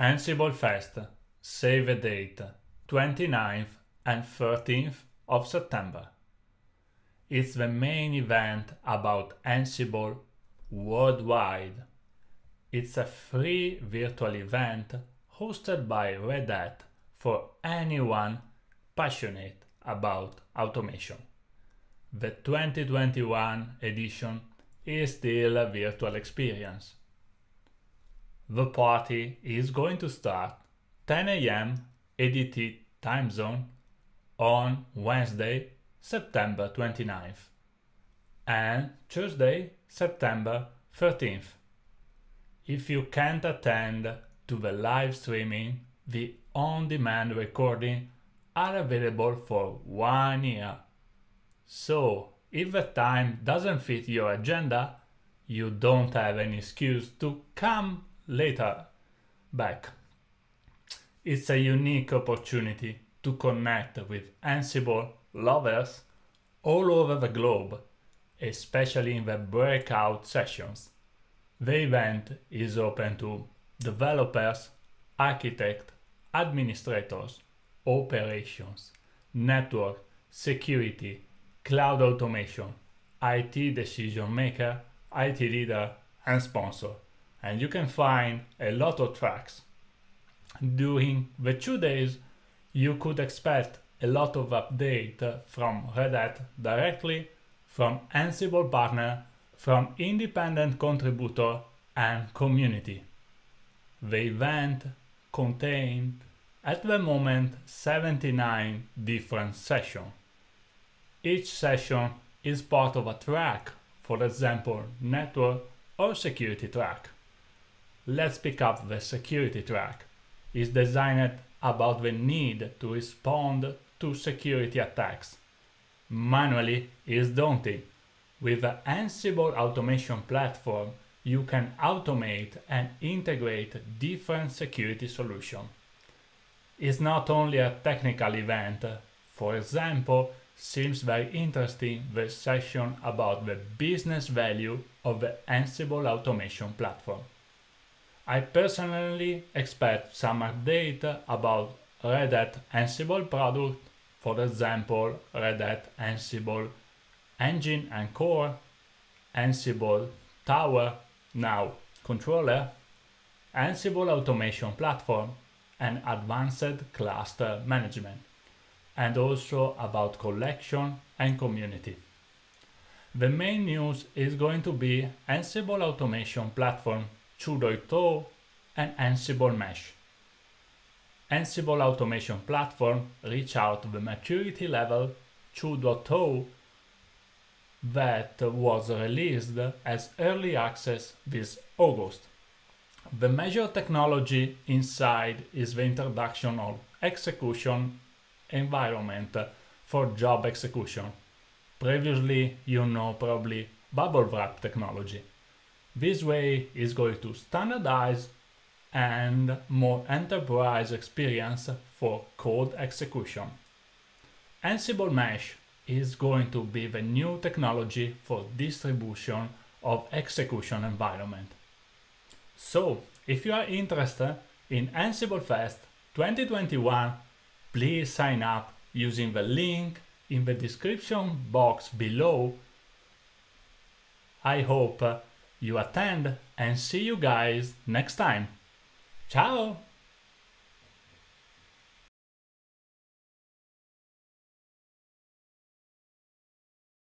AnsibleFest, save a date, 29th and 13th of September. It's the main event about Ansible worldwide. It's a free virtual event hosted by Red Hat for anyone passionate about automation. The 2021 edition is still a virtual experience. The party is going to start 10 a.m. EDT time zone on Wednesday, September 29th and Tuesday, September 13th. If you can't attend to the live streaming, the on-demand recording are available for 1 year. So, if the time doesn't fit your agenda, you don't have any excuse to come later back. It's a unique opportunity to connect with Ansible lovers all over the globe, especially in the breakout sessions. The event is open to developers, architects, administrators, operations, network, security, cloud automation, IT decision maker, IT leader, and sponsor. And you can find a lot of tracks. During the 2 days, you could expect a lot of updates from Red Hat directly, from Ansible partner, from independent contributor and community. The event contains at the moment 79 different sessions. Each session is part of a track, for example, network or security track. Let's pick up the security track. It's designed about the need to respond to security attacks. Manually is daunting. With the Ansible automation platform, you can automate and integrate different security solutions. It's not only a technical event. For example, seems very interesting the session about the business value of the Ansible automation platform. I personally expect some update about Red Hat Ansible product, for example, Red Hat Ansible Engine and Core, Ansible Tower, now Controller, Ansible Automation Platform, and Advanced Cluster Management, and also about collection and community. The main news is going to be Ansible Automation Platform 2.0 and Ansible Mesh. Ansible Automation Platform reached out the maturity level 2.0 that was released as early access this August. The major technology inside is the introduction of execution environment for job execution. Previously, you know probably bubble wrap technology. This way is going to standardize and more enterprise experience for code execution. Ansible Mesh is going to be the new technology for distribution of execution environment. So, if you are interested in AnsibleFest 2021, please sign up using the link in the description box below. I hope you attend and see you guys next time. Ciao!